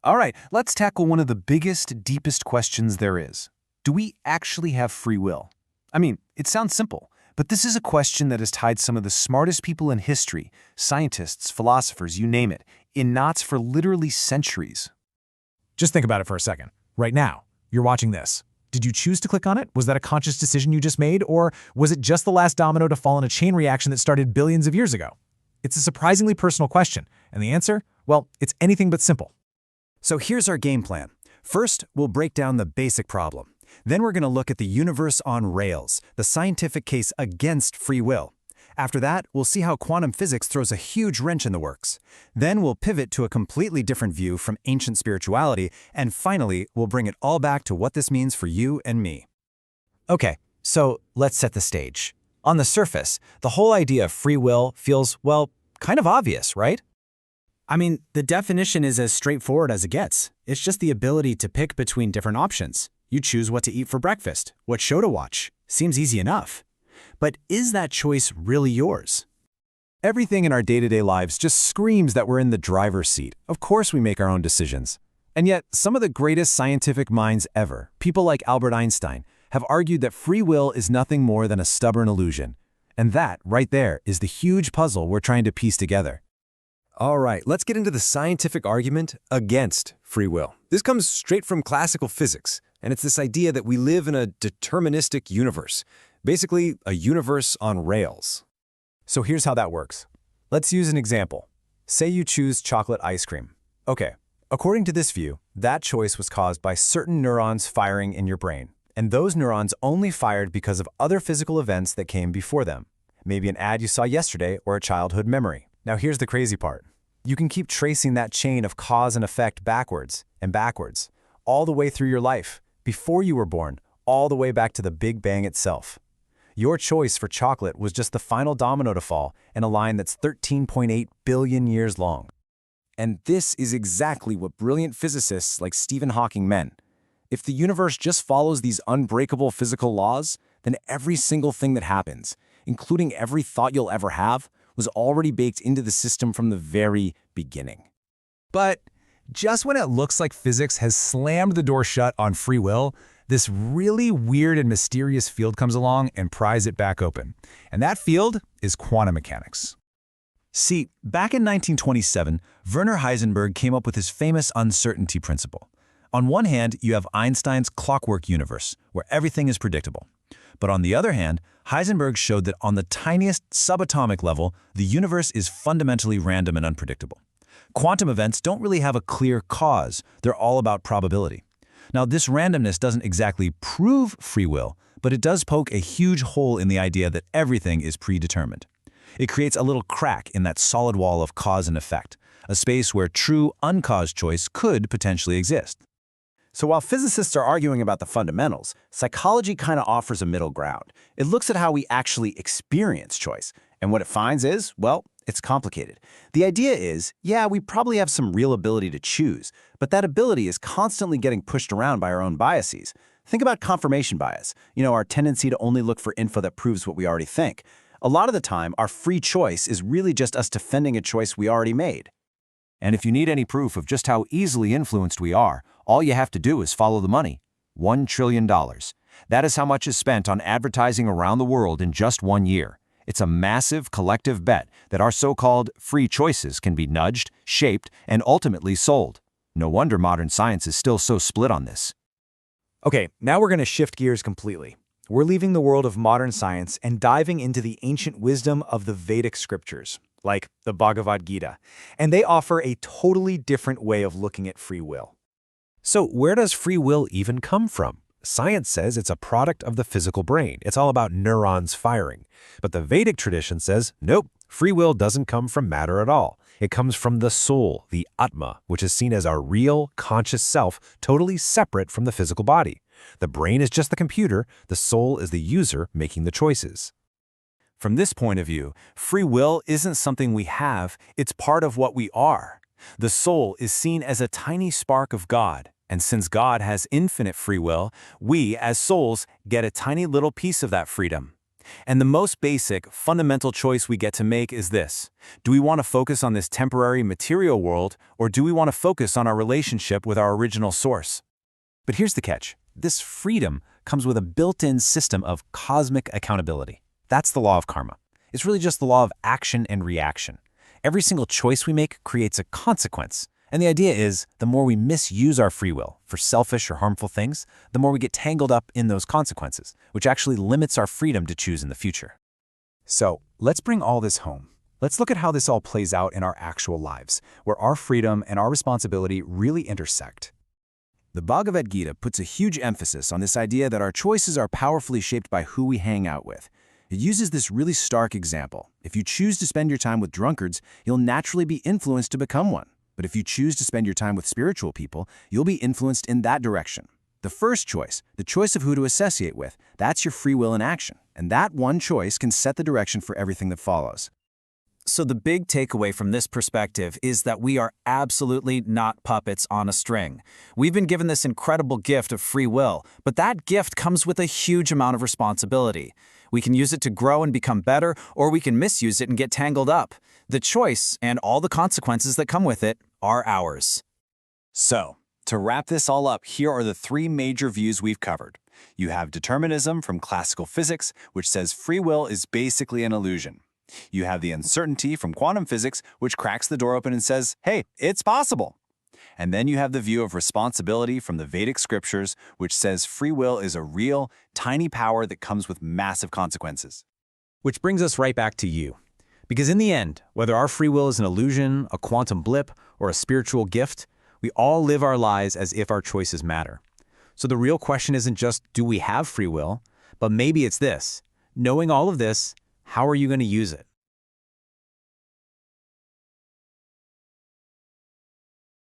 All right, let's tackle one of the biggest, deepest questions there is. Do we actually have free will? I mean, it sounds simple, but this is a question that has tied some of the smartest people in history, scientists, philosophers, you name it, in knots for literally centuries. Just think about it for a second. Right now, you're watching this. Did you choose to click on it? Was that a conscious decision you just made? Or was it just the last domino to fall in a chain reaction that started billions of years ago? It's a surprisingly personal question, and the answer? Well, it's anything but simple. So here's our game plan. First, we'll break down the basic problem. Then we're going to look at the universe on rails, the scientific case against free will. After that, we'll see how quantum physics throws a huge wrench in the works. Then we'll pivot to a completely different view from ancient spirituality, and finally, we'll bring it all back to what this means for you and me. Okay, so let's set the stage. On the surface, the whole idea of free will feels, well, kind of obvious, right? I mean, the definition is as straightforward as it gets. It's just the ability to pick between different options. You choose what to eat for breakfast, what show to watch. Seems easy enough. But is that choice really yours? Everything in our day-to-day lives just screams that we're in the driver's seat. Of course we make our own decisions. And yet, some of the greatest scientific minds ever, people like Albert Einstein, have argued that free will is nothing more than a stubborn illusion. And that, right there, is the huge puzzle we're trying to piece together. All right, let's get into the scientific argument against free will. This comes straight from classical physics, and it's this idea that we live in a deterministic universe, basically a universe on rails. So here's how that works. Let's use an example. Say you choose chocolate ice cream. Okay, according to this view, that choice was caused by certain neurons firing in your brain, and those neurons only fired because of other physical events that came before them. Maybe an ad you saw yesterday or a childhood memory. Now here's the crazy part. You can keep tracing that chain of cause and effect backwards and backwards, all the way through your life, before you were born, all the way back to the Big Bang itself. Your choice for chocolate was just the final domino to fall in a line that's 13.8 billion years long. And this is exactly what brilliant physicists like Stephen Hawking meant. If the universe just follows these unbreakable physical laws, then every single thing that happens, including every thought you'll ever have, was already baked into the system from the very beginning. But just when it looks like physics has slammed the door shut on free will, this really weird and mysterious field comes along and pries it back open. And that field is quantum mechanics. See, back in 1927, Werner Heisenberg came up with his famous uncertainty principle. On one hand, you have Einstein's clockwork universe, where everything is predictable. But on the other hand, Heisenberg showed that on the tiniest subatomic level, the universe is fundamentally random and unpredictable. Quantum events don't really have a clear cause. They're all about probability. Now, this randomness doesn't exactly prove free will, but it does poke a huge hole in the idea that everything is predetermined. It creates a little crack in that solid wall of cause and effect, a space where true uncaused choice could potentially exist. So while physicists are arguing about the fundamentals, psychology kind of offers a middle ground. It looks at how we actually experience choice, and what it finds is, well, it's complicated. The idea is, yeah, we probably have some real ability to choose, but that ability is constantly getting pushed around by our own biases. Think about confirmation bias, our tendency to only look for info that proves what we already think. A lot of the time, our free choice is really just us defending a choice we already made. And if you need any proof of just how easily influenced we are, all you have to do is follow the money. $1 trillion. That is how much is spent on advertising around the world in just 1 year. It's a massive collective bet that our so-called free choices can be nudged, shaped, and ultimately sold. No wonder modern science is still so split on this. Okay, now we're going to shift gears completely. We're leaving the world of modern science and diving into the ancient wisdom of the Vedic scriptures, like the Bhagavad Gita, and they offer a totally different way of looking at free will. So where does free will even come from? Science says it's a product of the physical brain. It's all about neurons firing. But the Vedic tradition says, nope, free will doesn't come from matter at all. It comes from the soul, the Atma, which is seen as our real, conscious self, totally separate from the physical body. The brain is just the computer, the soul is the user making the choices. From this point of view, free will isn't something we have, it's part of what we are. The soul is seen as a tiny spark of God, and since God has infinite free will, we, as souls, get a tiny little piece of that freedom. And the most basic, fundamental choice we get to make is this. Do we want to focus on this temporary material world, or do we want to focus on our relationship with our original source? But here's the catch. This freedom comes with a built-in system of cosmic accountability. That's the law of karma. It's really just the law of action and reaction. Every single choice we make creates a consequence. And the idea is, the more we misuse our free will for selfish or harmful things, the more we get tangled up in those consequences, which actually limits our freedom to choose in the future. So, let's bring all this home. Let's look at how this all plays out in our actual lives, where our freedom and our responsibility really intersect. The Bhagavad Gita puts a huge emphasis on this idea that our choices are powerfully shaped by who we hang out with. It uses this really stark example. If you choose to spend your time with drunkards, you'll naturally be influenced to become one. But if you choose to spend your time with spiritual people, you'll be influenced in that direction. The first choice, the choice of who to associate with, that's your free will in action. And that one choice can set the direction for everything that follows. So the big takeaway from this perspective is that we are absolutely not puppets on a string. We've been given this incredible gift of free will, but that gift comes with a huge amount of responsibility. We can use it to grow and become better, or we can misuse it and get tangled up. The choice, and all the consequences that come with it, are ours. So, to wrap this all up, here are the three major views we've covered. You have determinism from classical physics, which says free will is basically an illusion. You have the uncertainty from quantum physics, which cracks the door open and says, hey, it's possible. And then you have the view of responsibility from the Vedic scriptures, which says free will is a real, tiny power that comes with massive consequences. Which brings us right back to you. Because in the end, whether our free will is an illusion, a quantum blip, or a spiritual gift, we all live our lives as if our choices matter. So the real question isn't just, do we have free will? But maybe it's this. Knowing all of this, how are you going to use it?